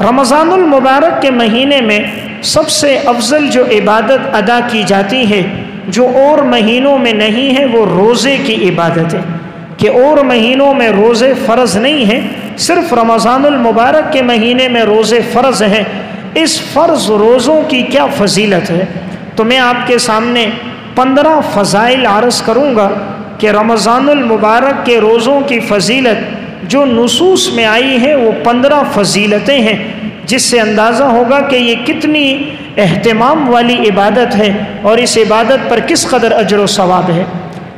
رمضان المبارک کے مہینے میں سب سے افضل جو عبادت ادا کی جاتی ہے جو اور مہینوں میں نہیں ہے وہ روزے کی عبادت ہے، کہ اور مہینوں میں روزے فرض نہیں ہیں، صرف رمضان المبارک کے مہینے میں روزے فرض ہیں۔ اس فرض روزوں کی کیا فضیلت ہے، تو میں آپ کے سامنے 15 فضائل عرض کروں گا کہ رمضان المبارک کے روزوں کی فضیلت جو نصوص میں آئی ہے وہ 15 فضیلتیں ہیں، جس سے اندازہ ہوگا کہ یہ کتنی اہتمام والی عبادت ہے اور اس عبادت پر کس قدر اجر و ثواب ہے۔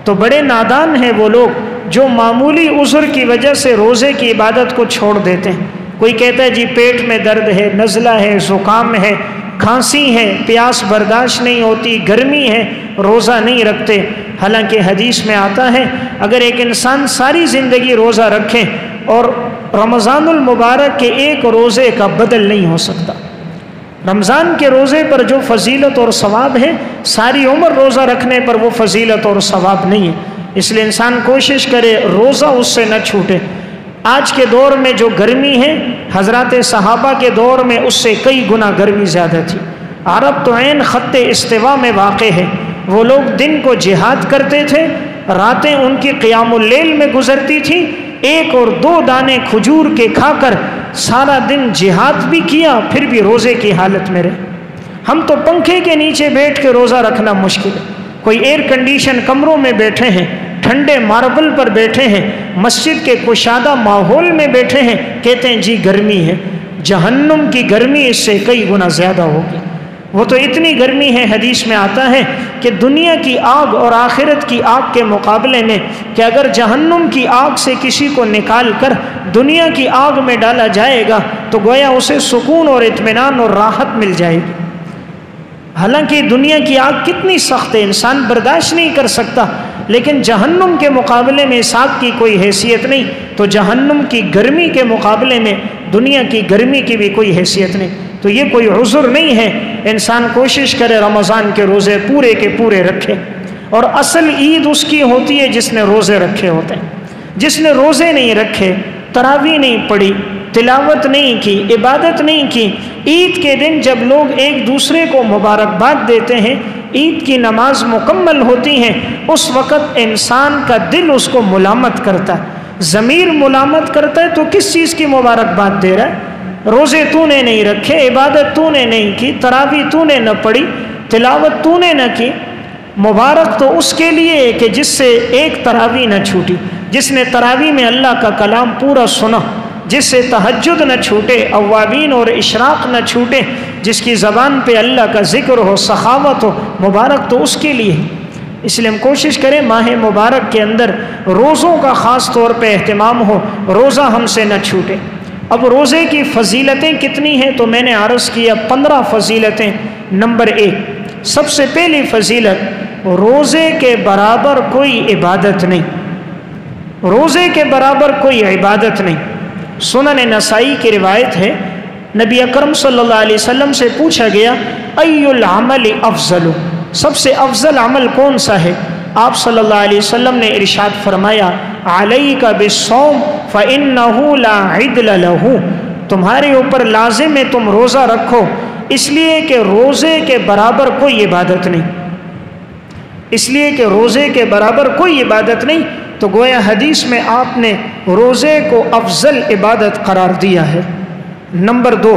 تو بڑے نادان ہیں وہ لوگ جو معمولی عذر کی وجہ سے روزے کی عبادت کو چھوڑ دیتے ہیں۔ کوئی کہتا ہے جی پیٹ میں درد ہے، نزلہ ہے، زکام ہے، کھانسی ہے، پیاس برداشت نہیں ہوتی، گرمی ہے، روزہ نہیں رکھتے۔ حالانکہ حدیث میں آتا ہے اگر ایک انسان ساری زندگی روزہ رکھے اور رمضان المبارک کے ایک روزے کا بدل نہیں ہو سکتا۔ رمضان کے روزے پر جو فضیلت اور ثواب ہے ساری عمر روزہ رکھنے پر وہ فضیلت اور ثواب نہیں ہے، اس لیے انسان کوشش کرے روزہ اس سے نہ چھوٹے۔ آج کے دور میں جو گرمی ہے حضرات صحابہ کے دور میں اس سے کئی گنا گرمی زیادہ تھی۔ عرب تو عین خط استوا میں واقع ہے، وہ لوگ دن کو جہاد کرتے تھے، راتیں ان کی قیام اللیل میں گزرتی تھی، 1 اور 2 دانے کھجور کے کھا کر سارا دن جہاد بھی کیا پھر بھی روزے کی حالت میں رہے۔ ہم تو پنکھے کے نیچے بیٹھ کے روزہ رکھنا مشکل ہے، کوئی ایئر کنڈیشن کمروں میں بیٹھے ہیں، ٹھنڈے ماربل پر بیٹھے ہیں، مسجد کے کشادہ ماحول میں بیٹھے ہیں، کہتے ہیں جی گرمی ہے۔ جہنم کی گرمی اس سے کئی گنا زیادہ ہوگی، وہ تو اتنی گرمی ہے، حدیث میں آتا ہے کہ دنیا کی آگ اور آخرت کی آگ کے مقابلے میں کہ اگر جہنم کی آگ سے کسی کو نکال کر دنیا کی آگ میں ڈالا جائے گا تو گویا اسے سکون اور اطمینان اور راحت مل جائے گی۔ حالانکہ دنیا کی آگ کتنی سخت ہے، انسان برداشت نہیں کر سکتا، لیکن جہنم کے مقابلے میں اس آگ کی کوئی حیثیت نہیں، تو جہنم کی گرمی کے مقابلے میں دنیا کی گرمی کی بھی کوئی حیثیت نہیں۔ تو یہ کوئی عذر نہیں ہے، انسان کوشش کرے رمضان کے روزے پورے کے پورے رکھے۔ اور اصل عید اس کی ہوتی ہے جس نے روزے رکھے ہوتے ہیں۔ جس نے روزے نہیں رکھے، تراویح نہیں پڑھی، تلاوت نہیں کی، عبادت نہیں کی، عید کے دن جب لوگ ایک دوسرے کو مبارکباد دیتے ہیں، عید کی نماز مکمل ہوتی ہے، اس وقت انسان کا دل اس کو ملامت کرتا ہے، ضمیر ملامت کرتا ہے، تو کس چیز کی مبارکباد دے رہا ہے؟ روزے تو نے نہیں رکھے، عبادت تو نے نہیں کی، تراویح تو نے نہ پڑھی، تلاوت تو نے نہ کی۔ مبارک تو اس کے لیے ہے کہ جس سے ایک تراویح نہ چھوٹی، جس نے تراویح میں اللہ کا کلام پورا سنا، جس سے تہجد نہ چھوٹے، اوابین اور اشراق نہ چھوٹے، جس کی زبان پہ اللہ کا ذکر ہو، سخاوت ہو، مبارک تو اس کے لیے ہے۔ اس لیے ہم کوشش کریں ماہ مبارک کے اندر روزوں کا خاص طور پہ اہتمام ہو، روزہ ہم سے نہ چھوٹے۔ اب روزے کی فضیلتیں کتنی ہیں تو میں نے عرض کیا 15 فضیلتیں۔ نمبر 1، سب سے پہلی فضیلت، روزے کے برابر کوئی عبادت نہیں، روزے کے برابر کوئی عبادت نہیں۔ سنن نسائی کی روایت ہے، نبی اکرم صلی اللہ علیہ وسلم سے پوچھا گیا ای العمل افضل، سب سے افضل عمل کون سا ہے؟ آپ صلی اللہ علیہ وسلم نے ارشاد فرمایا علیک بالصوم فإنہ لا عدل لہ، تمہارے اوپر لازم ہے تم روزہ رکھو، اس لیے کہ روزے کے برابر کوئی عبادت نہیں، اس لیے کہ روزے کے برابر کوئی عبادت نہیں۔ تو گویا حدیث میں آپ نے روزے کو افضل عبادت قرار دیا ہے۔ نمبر 2،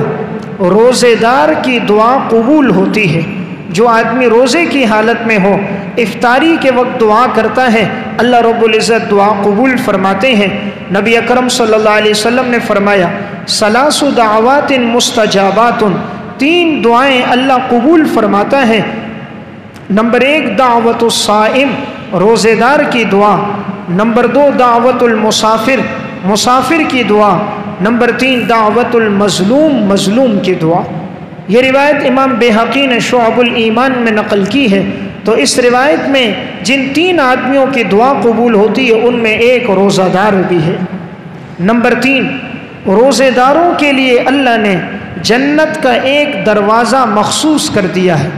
روزے دار کی دعا قبول ہوتی ہے۔ جو آدمی روزے کی حالت میں ہو، افطاری کے وقت دعا کرتا ہے، اللہ رب العزت دعا قبول فرماتے ہیں۔ نبی اکرم صلی اللہ علیہ وسلم نے فرمایا ثلاث دعوات مستجابات، 3 دعائیں اللہ قبول فرماتا ہے۔ نمبر 1 دعوت الصائم، روزے دار کی دعا۔ نمبر 2 دعوت المسافر، مسافر کی دعا۔ نمبر 3 دعوت المظلوم، مظلوم کی دعا۔ یہ روایت امام بیہقی نے شعب الایمان میں نقل کی ہے۔ تو اس روایت میں جن 3 آدمیوں کی دعا قبول ہوتی ہے ان میں ایک روزہ دار بھی ہے۔ نمبر 3، روزے داروں کے لیے اللہ نے جنت کا ایک دروازہ مخصوص کر دیا ہے۔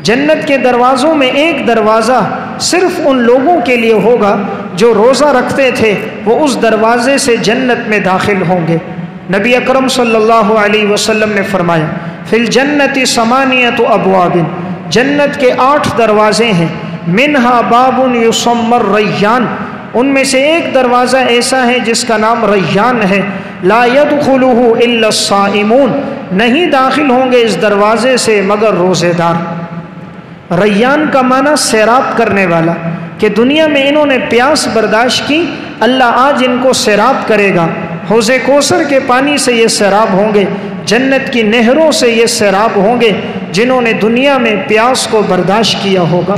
جنت کے دروازوں میں ایک دروازہ صرف ان لوگوں کے لیے ہوگا جو روزہ رکھتے تھے، وہ اس دروازے سے جنت میں داخل ہوں گے۔ نبی اکرم صلی اللہ علیہ وسلم نے فرمایا فی الجنت ثمانیۃ ابواب، جنت کے 8 دروازے ہیں، منہا باب یسمی الریان، ان میں سے ایک دروازہ ایسا ہے جس کا نام ریان ہے، لا يدخلہ الا الصائمون، نہیں داخل ہوں گے اس دروازے سے مگر روزے دار۔ ریان کا معنی سیراب کرنے والا، کہ دنیا میں انہوں نے پیاس برداشت کی، اللہ آج ان کو سیراب کرے گا، حوض کوثر کے پانی سے یہ سیراب ہوں گے، جنت کی نہروں سے یہ سیراب ہوں گے جنہوں نے دنیا میں پیاس کو برداشت کیا ہوگا۔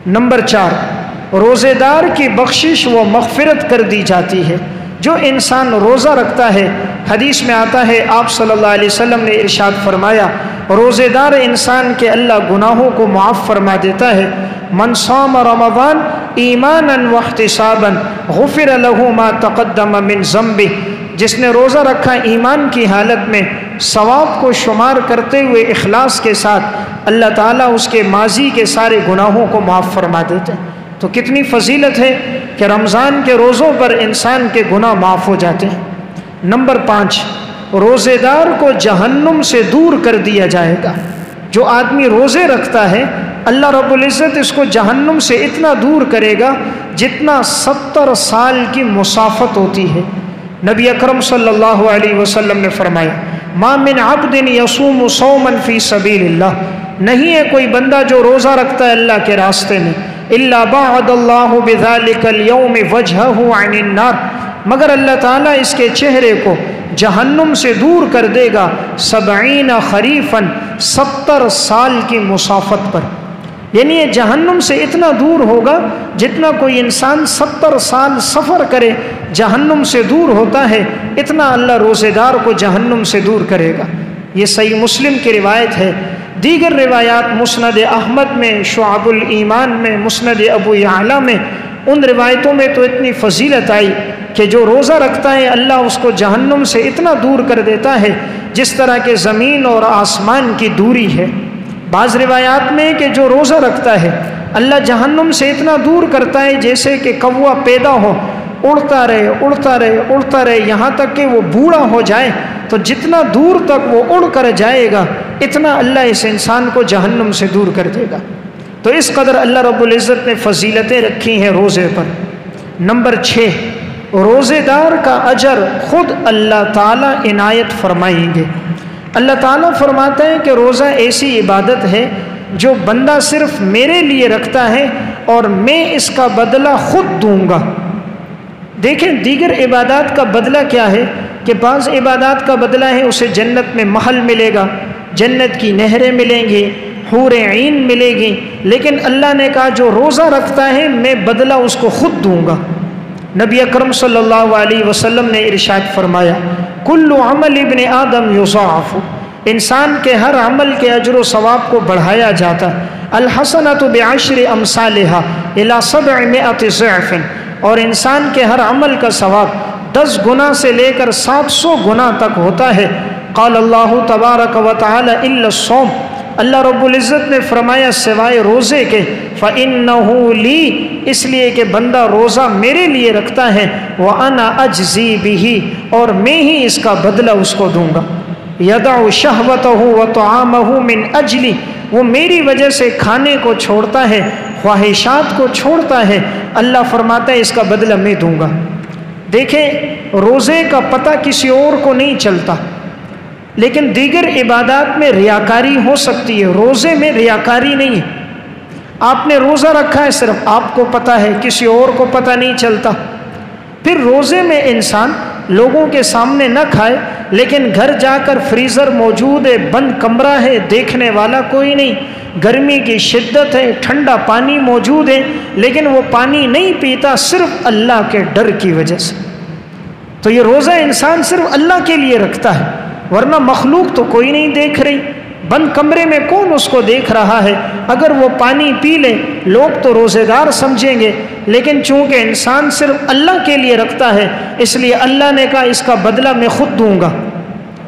نمبر 4، روزے دار کی بخشش و مغفرت کر دی جاتی ہے۔ جو انسان روزہ رکھتا ہے، حدیث میں آتا ہے آپ صلی اللہ علیہ وسلم نے ارشاد فرمایا، روزے دار انسان کے اللہ گناہوں کو معاف فرما دیتا ہے۔ من صام رمضان ایمانا واحتسابا غفر له ما تقدم من ذنبه، جس نے روزہ رکھا ایمان کی حالت میں، ثواب کو شمار کرتے ہوئے اخلاص کے ساتھ، اللہ تعالیٰ اس کے ماضی کے سارے گناہوں کو معاف فرما دیتے ہیں۔ تو کتنی فضیلت ہے کہ رمضان کے روزوں پر انسان کے گناہ معاف ہو جاتے ہیں۔ نمبر 5، روزے دار کو جہنم سے دور کر دیا جائے گا۔ جو آدمی روزے رکھتا ہے، اللہ رب العزت اس کو جہنم سے اتنا دور کرے گا جتنا 70 سال کی مسافت ہوتی ہے۔ نبی اکرم صلی اللہ علیہ وسلم نے فرمایا، ما من عبد یصوم صوما فی سبیل اللہ، نہیں ہے کوئی بندہ جو روزہ رکھتا ہے اللہ کے راستے میں، الا بعد اللہ بذلک اليوم وجہہ عن النار، مگر اللہ تعالیٰ اس کے چہرے کو جہنم سے دور کر دے گا 70 خریفا، 70 سال کی مسافت پر۔ یعنی یہ جہنم سے اتنا دور ہوگا جتنا کوئی انسان 70 سال سفر کرے جہنم سے دور ہوتا ہے، اتنا اللہ روزے دار کو جہنم سے دور کرے گا۔ یہ صحیح مسلم کی روایت ہے۔ دیگر روایات مسند احمد میں، شعب الایمان میں، مسند ابو یعلا میں، ان روایتوں میں تو اتنی فضیلت آئی کہ جو روزہ رکھتا ہے اللہ اس کو جہنم سے اتنا دور کر دیتا ہے جس طرح کہ زمین اور آسمان کی دوری ہے۔ بعض روایات میں کہ جو روزہ رکھتا ہے اللہ جہنم سے اتنا دور کرتا ہے جیسے کہ کوا پیدا ہو، اڑتا رہے اڑتا رہے اڑتا رہے یہاں تک کہ وہ بوڑھا ہو جائے، تو جتنا دور تک وہ اڑ کر جائے گا اتنا اللہ اس انسان کو جہنم سے دور کر دے گا۔ تو اس قدر اللہ رب العزت نے فضیلتیں رکھی ہیں روزے پر۔ نمبر 6، روزے دار کا اجر خود اللہ تعالیٰ عنایت فرمائیں گے۔ اللہ تعالیٰ فرماتا ہے کہ روزہ ایسی عبادت ہے جو بندہ صرف میرے لیے رکھتا ہے اور میں اس کا بدلہ خود دوں گا۔ دیکھیں دیگر عبادات کا بدلہ کیا ہے کہ بعض عبادات کا بدلہ ہے اسے جنت میں محل ملے گا، جنت کی نہریں ملیں گی، حور عین ملے گی، لیکن اللہ نے کہا جو روزہ رکھتا ہے میں بدلہ اس کو خود دوں گا۔ نبی اکرم صلی اللہ علیہ وسلم نے ارشاد فرمایا، کل عمل ابن آدم یضاعف، انسان کے ہر عمل کے اجر و ثواب کو بڑھایا جاتا، الحسنۃ بعشر امثالها الی 700 ضعف، اور انسان کے ہر عمل کا ثواب 10 گنا سے لے کر 700 گنا تک ہوتا ہے۔ قال اللہ تبارک و تعالی الا الصوم، اللہ رب العزت نے فرمایا سوائے روزے کے، فإنہ لی، اس لیے کہ بندہ روزہ میرے لیے رکھتا ہے، وأنا أجزی بہ، اور میں ہی اس کا بدلہ اس کو دوں گا۔ یدع شہوتہ وطعامہ من اجلی، وہ میری وجہ سے کھانے کو چھوڑتا ہے، خواہشات کو چھوڑتا ہے، اللہ فرماتا ہے اس کا بدلہ میں دوں گا۔ دیکھیں روزے کا پتہ کسی اور کو نہیں چلتا، لیکن دیگر عبادات میں ریاکاری ہو سکتی ہے، روزے میں ریاکاری نہیں ہے۔ آپ نے روزہ رکھا ہے صرف آپ کو پتہ ہے، کسی اور کو پتہ نہیں چلتا۔ پھر روزے میں انسان لوگوں کے سامنے نہ کھائے، لیکن گھر جا کر فریزر موجود ہے، بند کمرہ ہے، دیکھنے والا کوئی نہیں، گرمی کی شدت ہے، ٹھنڈا پانی موجود ہے، لیکن وہ پانی نہیں پیتا صرف اللہ کے ڈر کی وجہ سے۔ تو یہ روزہ انسان صرف اللہ کے لیے رکھتا ہے، ورنہ مخلوق تو کوئی نہیں دیکھ رہی، بند کمرے میں کون اس کو دیکھ رہا ہے؟ اگر وہ پانی پی لے لوگ تو روزے دار سمجھیں گے، لیکن چونکہ انسان صرف اللہ کے لیے رکھتا ہے اس لیے اللہ نے کہا اس کا بدلہ میں خود دوں گا۔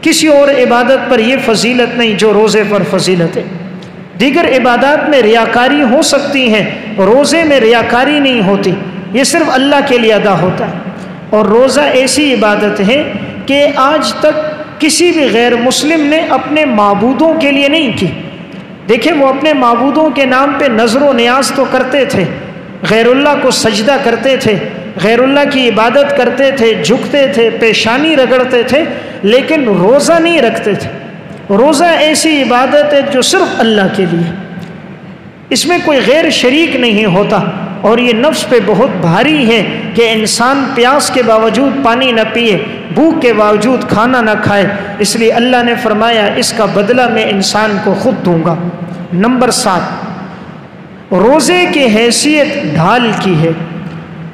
کسی اور عبادت پر یہ فضیلت نہیں جو روزے پر فضیلت ہے۔ دیگر عبادات میں ریاکاری ہو سکتی ہے، روزے میں ریاکاری نہیں ہوتی، یہ صرف اللہ کے لیے ادا ہوتا ہے۔ اور روزہ ایسی عبادت ہے کہ آج تک کسی بھی غیر مسلم نے اپنے معبودوں کے لیے نہیں کی۔ دیکھیں وہ اپنے معبودوں کے نام پہ نظر و نیاز تو کرتے تھے، غیر اللہ کو سجدہ کرتے تھے، غیر اللہ کی عبادت کرتے تھے، جھکتے تھے، پیشانی رگڑتے تھے، لیکن روزہ نہیں رکھتے تھے۔ روزہ ایسی عبادت ہے جو صرف اللہ کے لیے، اس میں کوئی غیر شریک نہیں ہوتا، اور یہ نفس پہ بہت بھاری ہے کہ انسان پیاس کے باوجود پانی نہ پیے، بھوک کے باوجود کھانا نہ کھائے، اس لیے اللہ نے فرمایا اس کا بدلہ میں انسان کو خود دوں گا۔ نمبر 7، روزے کی حیثیت ڈھال کی ہے۔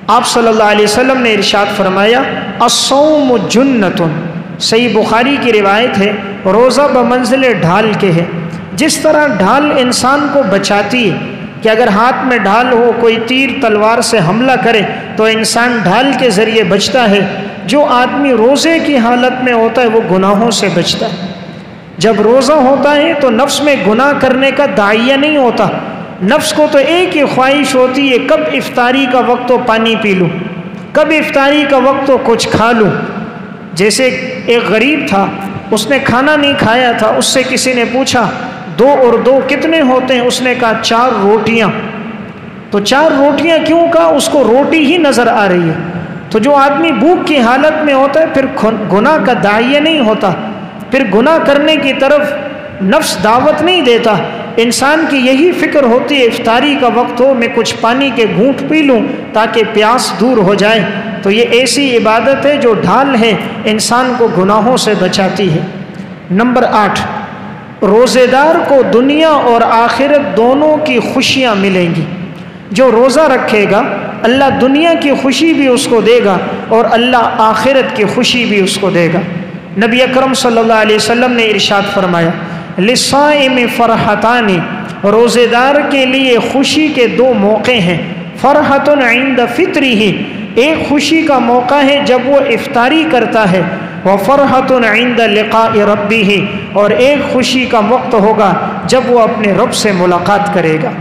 آپ صلی اللہ علیہ وسلم نے ارشاد فرمایا الصوم جنۃ، صحیح بخاری کی روایت ہے، روزہ بمنزل ڈھال کے ہے۔ جس طرح ڈھال انسان کو بچاتی ہے کہ اگر ہاتھ میں ڈھال ہو، کوئی تیر تلوار سے حملہ کرے تو انسان ڈھال کے ذریعے بچتا ہے، جو آدمی روزے کی حالت میں ہوتا ہے وہ گناہوں سے بچتا ہے۔ جب روزہ ہوتا ہے تو نفس میں گناہ کرنے کا داعیہ نہیں ہوتا، نفس کو تو ایک ہی خواہش ہوتی ہے کب افطاری کا وقت ہو پانی پی لوں، کب افطاری کا وقت ہو کچھ کھا لوں۔ جیسے ایک غریب تھا، اس نے کھانا نہیں کھایا تھا، اس سے کسی نے پوچھا 2 اور 2 کتنے ہوتے ہیں؟ اس نے کہا 4 روٹیاں۔ تو 4 روٹیاں کیوں کہا؟ اس کو روٹی ہی نظر آ رہی ہے۔ تو جو آدمی بھوک کی حالت میں ہوتا ہے پھر گناہ کا داعیہ نہیں ہوتا، پھر گناہ کرنے کی طرف نفس دعوت نہیں دیتا۔ انسان کی یہی فکر ہوتی ہے افطاری کا وقت ہو میں کچھ پانی کے گھونٹ پی لوں تاکہ پیاس دور ہو جائے۔ تو یہ ایسی عبادت ہے جو ڈھال ہے، انسان کو گناہوں سے بچاتی ہے۔ نمبر 8، روزے دار کو دنیا اور آخرت دونوں کی خوشیاں ملیں گی۔ جو روزہ رکھے گا اللہ دنیا کی خوشی بھی اس کو دے گا اور اللہ آخرت کی خوشی بھی اس کو دے گا۔ نبی اکرم صلی اللہ علیہ وسلم نے ارشاد فرمایا للصائم فرحتان، روزے دار کے لیے خوشی کے 2 موقع ہیں۔ فرحۃ عند فطرہ، ایک خوشی کا موقع ہے جب وہ افطاری کرتا ہے، وفرحۃ عند لقاء ربہ، اور ایک خوشی کا وقت ہوگا جب وہ اپنے رب سے ملاقات کرے گا۔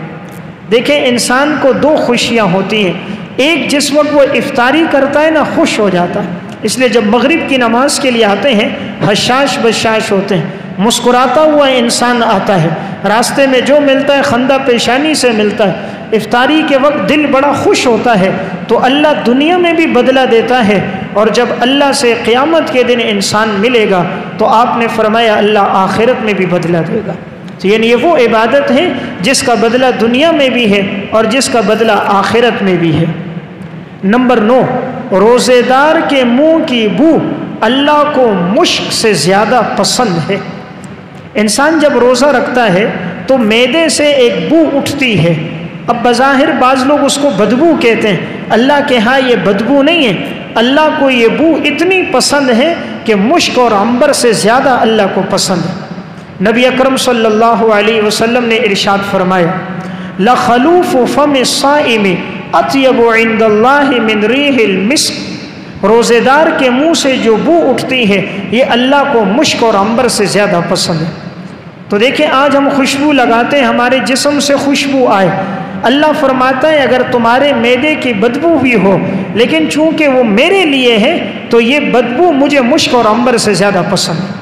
دیکھیں انسان کو 2 خوشیاں ہوتی ہیں، ایک جس وقت وہ افطاری کرتا ہے نا خوش ہو جاتا ہے، اس لیے جب مغرب کی نماز کے لیے آتے ہیں حشاش بشاش ہوتے ہیں، مسکراتا ہوا انسان آتا ہے، راستے میں جو ملتا ہے خندہ پیشانی سے ملتا ہے، افطاری کے وقت دل بڑا خوش ہوتا ہے، تو اللہ دنیا میں بھی بدلہ دیتا ہے، اور جب اللہ سے قیامت کے دن انسان ملے گا تو آپ نے فرمایا اللہ آخرت میں بھی بدلہ دے گا۔ تو یعنی یہ وہ عبادت ہے جس کا بدلہ دنیا میں بھی ہے اور جس کا بدلہ آخرت میں بھی ہے۔ نمبر 9، روزے دار کے منہ کی بو اللہ کو مشک سے زیادہ پسند ہے۔ انسان جب روزہ رکھتا ہے تو معدے سے ایک بو اٹھتی ہے، اب بظاہر بعض لوگ اس کو بدبو کہتے ہیں، اللہ کے ہاں یہ بدبو نہیں ہے، اللہ کو یہ بو اتنی پسند ہے کہ مشک اور عنبر سے زیادہ اللہ کو پسند ہے۔ نبی اکرم صلی اللہ علیہ وسلم نے ارشاد فرمایا لخلوف فم الصائم اطیب عند اللہ من ریح المسک، روزے دار کے منہ سے جو بو اٹھتی ہے یہ اللہ کو مشک اور عنبر سے زیادہ پسند ہے۔ تو دیکھیں آج ہم خوشبو لگاتے ہیں ہمارے جسم سے خوشبو آئے، اللہ فرماتا ہے اگر تمہارے معدے کی بدبو بھی ہو لیکن چونکہ وہ میرے لیے ہے تو یہ بدبو مجھے مشک اور عنبر سے زیادہ پسند ہے۔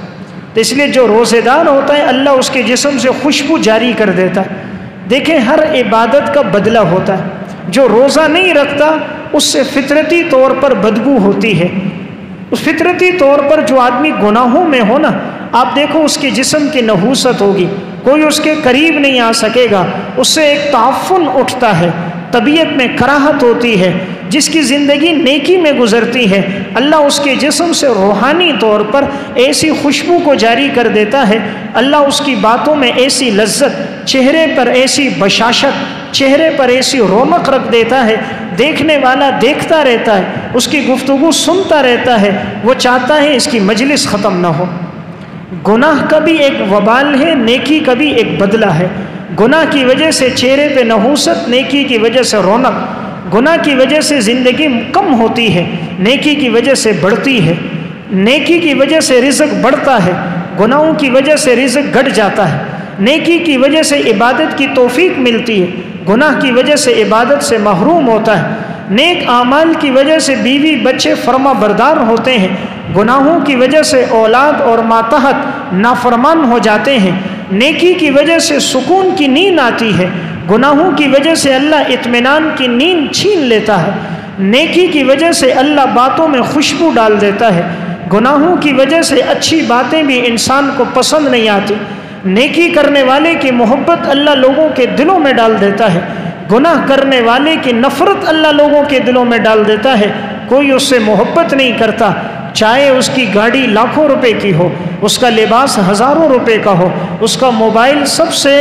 تو اس لیے جو روزے دار ہوتا ہے اللہ اس کے جسم سے خوشبو جاری کر دیتا ہے۔ دیکھیں ہر عبادت کا بدلہ ہوتا ہے، جو روزہ نہیں رکھتا اس سے فطرتی طور پر بدبو ہوتی ہے، اس فطرتی طور پر جو آدمی گناہوں میں ہو نا، آپ دیکھو اس کے جسم کی نحوست ہوگی، کوئی اس کے قریب نہیں آ سکے گا، اس سے ایک تعفن اٹھتا ہے، طبیعت میں کراہت ہوتی ہے۔ جس کی زندگی نیکی میں گزرتی ہے اللہ اس کے جسم سے روحانی طور پر ایسی خوشبو کو جاری کر دیتا ہے، اللہ اس کی باتوں میں ایسی لذت، چہرے پر ایسی بشاشت، چہرے پر ایسی رونق رکھ دیتا ہے، دیکھنے والا دیکھتا رہتا ہے، اس کی گفتگو سنتا رہتا ہے، وہ چاہتا ہے اس کی مجلس ختم نہ ہو۔ گناہ کا بھی ایک وبال ہے، نیکی کا بھی ایک بدلہ ہے۔ گناہ کی وجہ سے چہرے پہ نحوست، نیکی کی وجہ سے رونق۔ گناہ کی وجہ سے زندگی کم ہوتی ہے، نیکی کی وجہ سے بڑھتی ہے۔ نیکی کی وجہ سے رزق بڑھتا ہے، گناہوں کی وجہ سے رزق گھٹ جاتا ہے۔ نیکی کی وجہ سے عبادت کی توفیق ملتی ہے، گناہ کی وجہ سے عبادت سے محروم ہوتا ہے۔ نیک اعمال کی وجہ سے بیوی بچے فرما بردار ہوتے ہیں، گناہوں کی وجہ سے اولاد اور ماتحت نافرمان ہو جاتے ہیں، نیکی کی وجہ سے سکون کی نیند آتی ہے، گناہوں کی وجہ سے اللہ اطمینان کی نیند چھین لیتا ہے، نیکی کی وجہ سے اللہ باتوں میں خوشبو ڈال دیتا ہے، گناہوں کی وجہ سے اچھی باتیں بھی انسان کو پسند نہیں آتی، نیکی کرنے والے کی محبت اللہ لوگوں کے دلوں میں ڈال دیتا ہے، گناہ کرنے والے کی نفرت اللہ لوگوں کے دلوں میں ڈال دیتا ہے، کوئی اس سے محبت نہیں کرتا، چاہے اس کی گاڑی لاکھوں روپے کی ہو، اس کا لباس ہزاروں روپے کا ہو، اس کا موبائل سب سے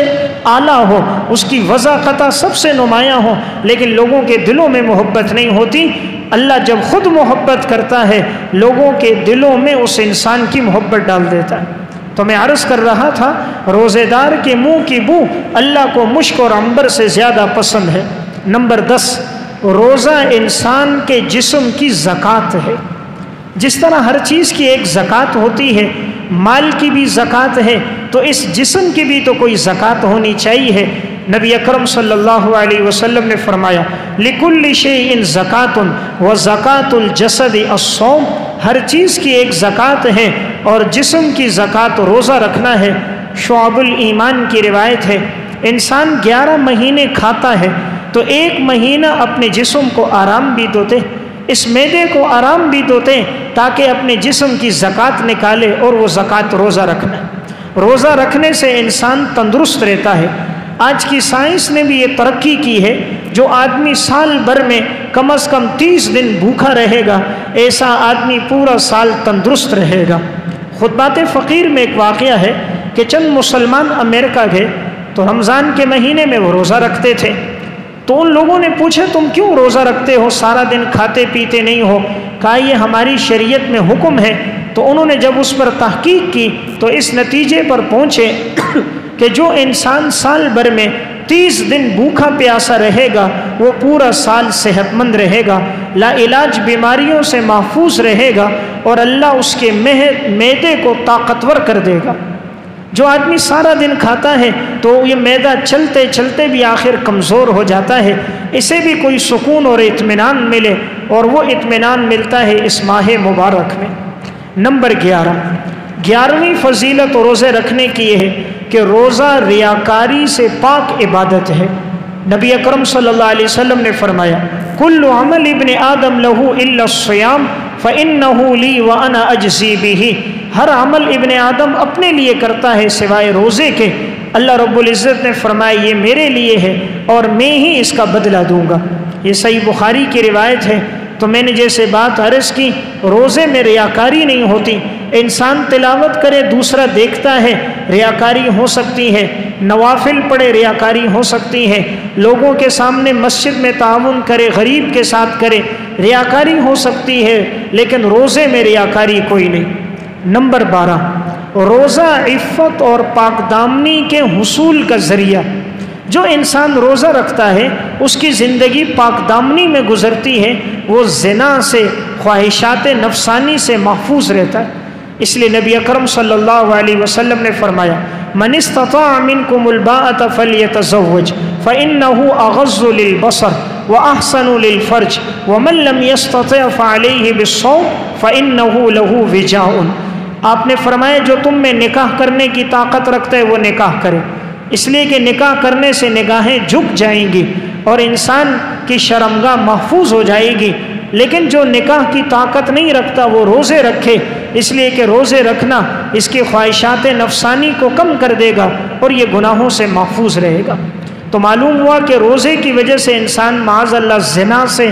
اعلیٰ ہو، اس کی وضاحت سب سے نمایاں ہو، لیکن لوگوں کے دلوں میں محبت نہیں ہوتی۔ اللہ جب خود محبت کرتا ہے لوگوں کے دلوں میں اس انسان کی محبت ڈال دیتا ہے۔ تو میں عرض کر رہا تھا روزے دار کے منہ کی بو اللہ کو مشک اور عنبر سے زیادہ پسند ہے۔ نمبر 10، روزہ انسان کے جسم کی زکوٰۃ ہے۔ جس طرح ہر چیز کی ایک زکوٰۃ ہوتی ہے، مال کی بھی زکوٰۃ ہے، تو اس جسم کی بھی تو کوئی زکوٰۃ ہونی چاہیے۔ نبی اکرم صلی اللہ علیہ وسلم نے فرمایا لِكُلِّ شَيْءٍ زَكَاةٌ وَزَكَاةُ الْجَسَدِ الصَّوْمُ، ہر چیز کی ایک زکوٰۃ ہے اور جسم کی زکوٰۃ روزہ رکھنا ہے۔ شعب الایمان کی روایت ہے انسان 11 مہینے کھاتا ہے تو 1 مہینہ اپنے جسم کو آرام بھی دوتے، اس معدے کو آرام بھی دوتے تاکہ اپنے جسم کی زکوٰۃ نکالے، اور وہ زکوٰۃ روزہ رکھنا ہے۔ روزہ رکھنے سے انسان تندرست رہتا ہے۔ آج کی سائنس نے بھی یہ ترقی کی ہے، جو آدمی سال بھر میں کم از کم 30 دن بھوکا رہے گا، ایسا آدمی پورا سال تندرست رہے گا۔ خطبات فقیر میں ایک واقعہ ہے کہ چند مسلمان امریکہ گئے تو رمضان کے مہینے میں وہ روزہ رکھتے تھے، تو ان لوگوں نے پوچھا تم کیوں روزہ رکھتے ہو، سارا دن کھاتے پیتے نہیں ہو؟ کہا یہ ہماری شریعت میں حکم ہے۔ تو انہوں نے جب اس پر تحقیق کی تو اس نتیجے پر پہنچے کہ جو انسان سال بھر میں 30 دن بھوکا پیاسا رہے گا وہ پورا سال صحت مند رہے گا، لا علاج بیماریوں سے محفوظ رہے گا، اور اللہ اس کے معدے کو طاقتور کر دے گا۔ جو آدمی سارا دن کھاتا ہے تو یہ معدہ چلتے چلتے بھی آخر کمزور ہو جاتا ہے، اسے بھی کوئی سکون اور اطمینان ملے، اور وہ اطمینان ملتا ہے اس ماہ مبارک میں۔ نمبر 11ویں فضیلت روزے رکھنے کی یہ ہے کہ روزہ ریاکاری سے پاک عبادت ہے۔ نبی اکرم صلی اللہ علیہ وسلم نے فرمایا کل عمل ابن آدم لہ الا الصیام فإنہ لی وأنا اجزی بہ، ہر عمل ابن آدم اپنے لیے کرتا ہے سوائے روزے کے، اللہ رب العزت نے فرمایا یہ میرے لیے ہے اور میں ہی اس کا بدلہ دوں گا۔ یہ صحیح بخاری کی روایت ہے۔ تو میں نے جیسے بات عرض کی، روزے میں ریاکاری نہیں ہوتی، انسان تلاوت کرے دوسرا دیکھتا ہے ریاکاری ہو سکتی ہے، نوافل پڑھے ریاکاری ہو سکتی ہے، لوگوں کے سامنے مسجد میں تعاون کرے غریب کے ساتھ کرے ریاکاری ہو سکتی ہے، لیکن روزے میں ریاکاری کوئی نہیں۔ نمبر 12، روزہ عفت اور پاک دامنی کے حصول کا ذریعہ۔ جو انسان روزہ رکھتا ہے اس کی زندگی پاک دامنی میں گزرتی ہے، وہ زنا سے، خواہشات نفسانی سے محفوظ رہتا ہے۔ اس لیے نبی اکرم صلی اللہ علیہ وسلم نے فرمایا من استطاع منکم الباءۃ فلیتزوج فإنہ اغض للبصر واحسن للفرج ومن لم يستطع فعلیہ بالصوم فإنہ لہ وجاء۔ آپ نے فرمایا جو تم میں نکاح کرنے کی طاقت رکھتا ہے وہ نکاح کرے، اس لیے کہ نکاح کرنے سے نگاہیں جھک جائیں گی اور انسان کی شرمگاہ محفوظ ہو جائے گی، لیکن جو نکاح کی طاقت نہیں رکھتا وہ روزے رکھے، اس لیے کہ روزے رکھنا اس کی خواہشات نفسانی کو کم کر دے گا اور یہ گناہوں سے محفوظ رہے گا۔ تو معلوم ہوا کہ روزے کی وجہ سے انسان معاذ اللہ زنا سے،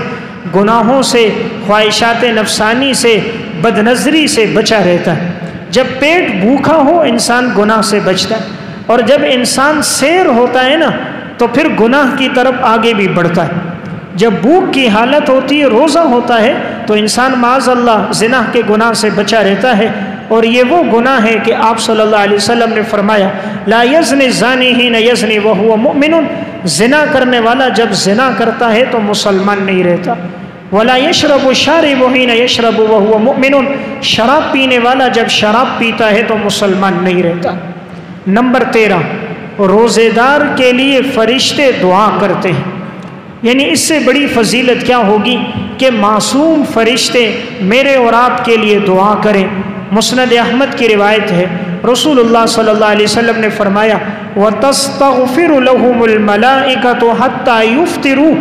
گناہوں سے، خواہشات نفسانی سے، بد نظری سے بچا رہتا ہے۔ جب پیٹ بھوکا ہو انسان گناہ سے بچتا ہے، اور جب انسان سیر ہوتا ہے نا تو پھر گناہ کی طرف آگے بھی بڑھتا ہے۔ جب بھوک کی حالت ہوتی ہے، روزہ ہوتا ہے، تو انسان معاذ اللہ زنا کے گناہ سے بچا رہتا ہے، اور یہ وہ گناہ ہے کہ آپ صلی اللہ علیہ وسلم نے فرمایا لا یزنی الزانی حین یزنی وہو مؤمن، زنا کرنے والا جب زنا کرتا ہے تو مسلمان نہیں رہتا۔ ولا یشرب الشارب حین یشرب وہو مؤمن، شراب پینے والا جب شراب پیتا ہے تو مسلمان نہیں رہتا۔ نمبر 13، روزے دار کے لیے فرشتے دعا کرتے ہیں۔ یعنی اس سے بڑی فضیلت کیا ہوگی کہ معصوم فرشتے میرے اور آپ کے لیے دعا کریں۔ مسند احمد کی روایت ہے، رسول اللہ صلی اللہ علیہ وسلم نے فرمایا وَتَسْتَغْفِرُ لَهُمُ الْمَلَائِكَةُ حَتَّى يُفْطِرُوا،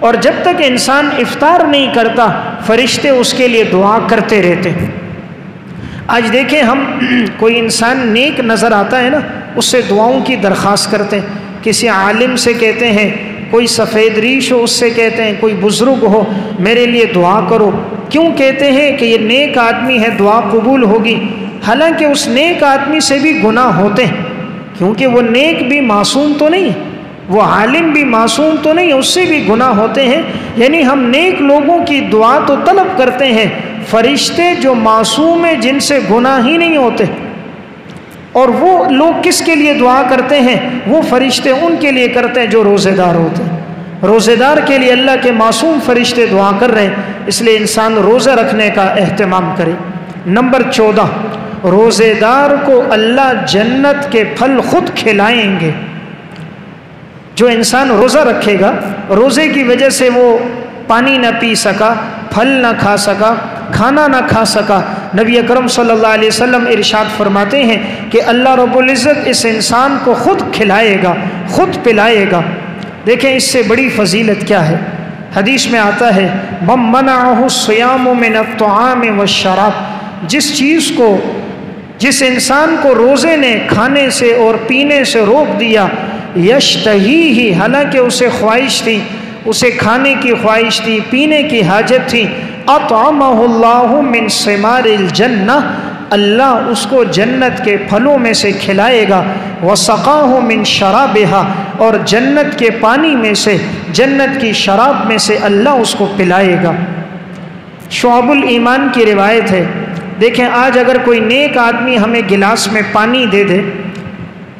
اور جب تک انسان افطار نہیں کرتا فرشتے اس کے لیے دعا کرتے رہتے ہیں۔ آج دیکھیں ہم کوئی انسان نیک نظر آتا ہے نا، اس سے دعاؤں کی درخواست کرتے ہیں، کسی عالم سے کہتے ہیں، کوئی سفید ریش ہو اس سے کہتے ہیں، کوئی بزرگ ہو میرے لیے دعا کرو۔ کیوں کہتے ہیں کہ یہ نیک آدمی ہے دعا قبول ہوگی؟ حالانکہ اس نیک آدمی سے بھی گناہ ہوتے ہیں، کیونکہ وہ نیک بھی معصوم تو نہیں ہے، وہ عالم بھی معصوم تو نہیں ہے، اس سے بھی گناہ ہوتے ہیں۔ یعنی ہم نیک لوگوں کی دعا تو طلب کرتے ہیں، فرشتے جو معصوم ہیں جن سے گناہ ہی نہیں ہوتے، اور وہ لوگ کس کے لیے دعا کرتے ہیں؟ وہ فرشتے ان کے لیے کرتے ہیں جو روزے دار ہوتے ہیں۔ روزے دار کے لیے اللہ کے معصوم فرشتے دعا کر رہے ہیں، اس لیے انسان روزہ رکھنے کا اہتمام کرے۔ نمبر 14، روزے دار کو اللہ جنت کے پھل خود کھلائیں گے۔ جو انسان روزہ رکھے گا، روزے کی وجہ سے وہ پانی نہ پی سکا، پھل نہ کھا سکا، کھانا نہ کھا سکا، نبی اکرم صلی اللہ علیہ وسلم ارشاد فرماتے ہیں کہ اللہ رب العزت اس انسان کو خود کھلائے گا، خود پلائے گا۔ دیکھیں اس سے بڑی فضیلت کیا ہے، حدیث میں آتا ہے مَن مَنَعَهُ الصِّيَامُ مِنَ الطَّعَامِ وَالشَّرَابِ، جس انسان کو روزے نے کھانے سے اور پینے سے روک دیا، یشتہیہ، حالانکہ اسے خواہش تھی، اسے کھانے کی خواہش تھی، پینے کی حاجت تھی، اطعمہ اللہ من ثمار الجنہ، اللہ اس کو جنت کے پھلوں میں سے کھلائے گا، وسقاہ من شرابہا، اور جنت کے پانی میں سے، جنت کی شراب میں سے اللہ اس کو پلائے گا۔ شعب الایمان کی روایت ہے، دیکھیں آج اگر کوئی نیک آدمی ہمیں گلاس میں پانی دے دے،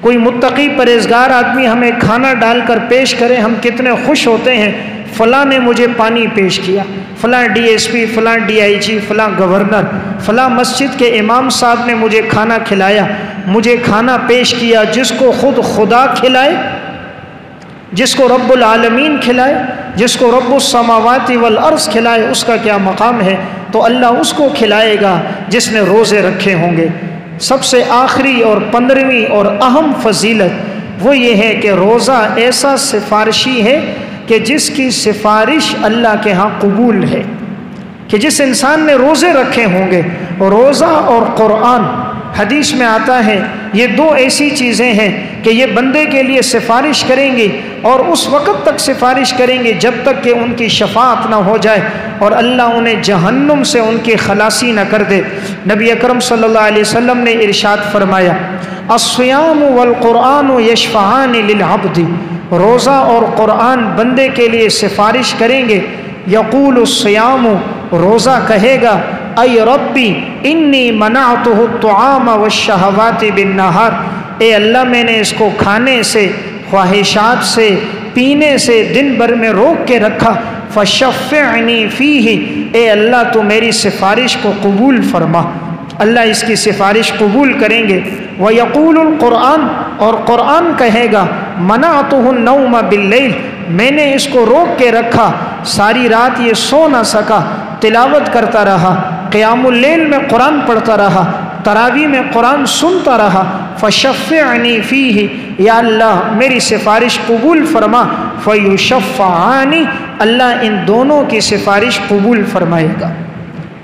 کوئی متقی پرہیزگار آدمی ہمیں کھانا ڈال کر پیش کرے، ہم کتنے خوش ہوتے ہیں، فلاں نے مجھے پانی پیش کیا، فلاں ڈی ایس پی، فلاں ڈی آئی جی، فلاں گورنر، فلاں مسجد کے امام صاحب نے مجھے کھانا کھلایا، مجھے کھانا پیش کیا۔ جس کو خود خدا کھلائے، جس کو رب العالمین کھلائے، جس کو رب السماوات والارض کھلائے، اس کا کیا مقام ہے؟ تو اللہ اس کو کھلائے گا جس نے روزے رکھے ہوں گے۔ سب سے آخری اور 15ویں اور اہم فضیلت وہ یہ ہے کہ روزہ ایسا سفارشی ہے کہ جس کی سفارش اللہ کے ہاں قبول ہے، کہ جس انسان نے روزے رکھے ہوں گے۔ روزہ اور قرآن، حدیث میں آتا ہے یہ دو ایسی چیزیں ہیں کہ یہ بندے کے لیے سفارش کریں گی، اور اس وقت تک سفارش کریں گے جب تک کہ ان کی شفاعت نہ ہو جائے اور اللہ انہیں جہنم سے ان کی خلاصی نہ کر دے۔ نبی اکرم صلی اللہ علیہ وسلم نے ارشاد فرمایا الصیام والقرآن یشفعان للعبد، روزہ اور قرآن بندے کے لیے سفارش کریں گے۔ یقول الصیام، روزہ کہے گا اے ربی انی منعتہ الطعام والشہوات بالنہار، اے اللہ میں نے اس کو کھانے سے، خواہشات سے، پینے سے دن بھر میں روک کے رکھا، فشفعنی فیہ، اے اللہ تو میری سفارش کو قبول فرما۔ اللہ اس کی سفارش قبول کریں گے۔ وَيَقُولُ الْقُرْآنُ، اور قرآن کہے گا مَنَعْتُهُ النَّوْمَ بِاللَّيْلِ، میں نے اس کو روک کے رکھا، ساری رات یہ سو نہ سکا، تلاوت کرتا رہا، قیام اللیل میں قرآن پڑھتا رہا، تراویح میں قرآن سنتا رہا، فشفعنی فیہ، یا اللہ میری سفارش قبول فرما، فیشفعان، اللہ ان دونوں کی سفارش قبول فرمائے گا۔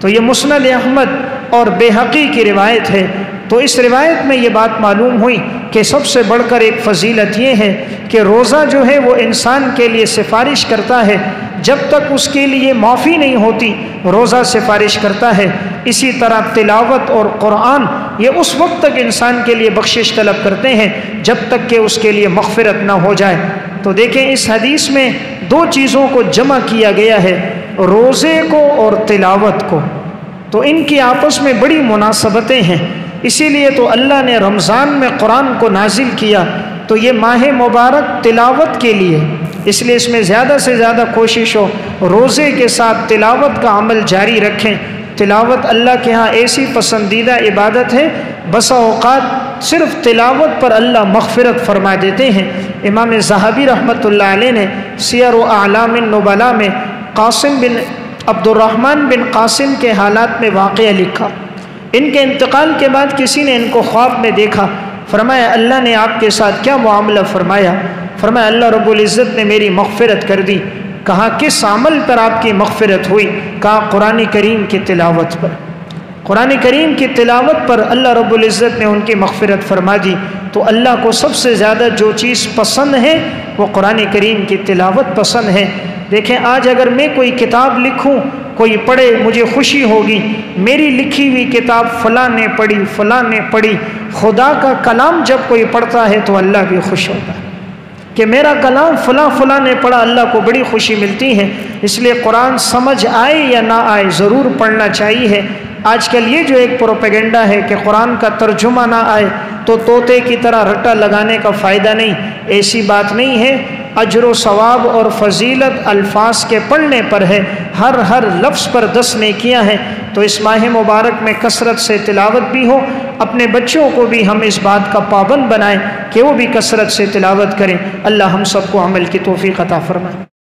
تو یہ مسند احمد اور بیہقی کی روایت ہے۔ تو اس روایت میں یہ بات معلوم ہوئی کہ سب سے بڑھ کر ایک فضیلت یہ ہے کہ روزہ جو ہے وہ انسان کے لیے سفارش کرتا ہے، جب تک اس کے لیے معافی نہیں ہوتی روزہ سفارش کرتا ہے۔ اسی طرح تلاوت اور قرآن یہ اس وقت تک انسان کے لیے بخشش طلب کرتے ہیں جب تک کہ اس کے لیے مغفرت نہ ہو جائے۔ تو دیکھیں اس حدیث میں دو چیزوں کو جمع کیا گیا ہے، روزے کو اور تلاوت کو، تو ان کی آپس میں بڑی مناسبتیں ہیں۔ اسی لیے تو اللہ نے رمضان میں قرآن کو نازل کیا، تو یہ ماہ مبارک تلاوت کے لیے، اس لیے اس میں زیادہ سے زیادہ کوشش ہو روزے کے ساتھ تلاوت کا عمل جاری رکھیں۔ تلاوت اللہ کے ہاں ایسی پسندیدہ عبادت ہے، بسا اوقات صرف تلاوت پر اللہ مغفرت فرما دیتے ہیں۔ امام ذہبی رحمۃ اللہ علیہ نے سیر و اعلام النبلاء میں قاسم بن عبد الرحمن بن قاسم کے حالات میں واقعہ لکھا۔ ان کے انتقال کے بعد کسی نے ان کو خواب میں دیکھا، فرمایا اللہ نے آپ کے ساتھ کیا معاملہ فرمایا؟ فرمایا اللہ رب العزت نے میری مغفرت کر دی۔ کہا کس عمل پر آپ کی مغفرت ہوئی؟ کہا قرآن کریم کی تلاوت پر۔ قرآن کریم کی تلاوت پر اللہ رب العزت نے ان کی مغفرت فرما دی۔ تو اللہ کو سب سے زیادہ جو چیز پسند ہے وہ قرآن کریم کی تلاوت پسند ہے۔ دیکھیں آج اگر میں کوئی کتاب لکھوں، کوئی پڑھے، مجھے خوشی ہوگی، میری لکھی ہوئی کتاب فلاں نے پڑھی، فلاں نے پڑھی۔ خدا کا کلام جب کوئی پڑھتا ہے تو اللہ بھی خوش ہوتا ہے کہ میرا کلام فلاں فلاں نے پڑھا، اللہ کو بڑی خوشی ملتی ہے۔ اس لیے قرآن سمجھ آئے یا نہ آئے ضرور پڑھنا چاہیے۔ آج کل یہ جو ایک پروپیگنڈا ہے کہ قرآن کا ترجمہ نہ آئے تو طوطے کی طرح رٹا لگانے کا فائدہ نہیں، ایسی بات نہیں ہے۔ اجر و ثواب اور فضیلت الفاظ کے پڑھنے پر ہے، ہر لفظ پر 10 نیکیاں ہیں۔ تو اس ماہ مبارک میں کثرت سے تلاوت بھی ہو، اپنے بچوں کو بھی ہم اس بات کا پابند بنائیں کہ وہ بھی کثرت سے تلاوت کریں۔ اللہ ہم سب کو عمل کی توفیق عطا فرمائے۔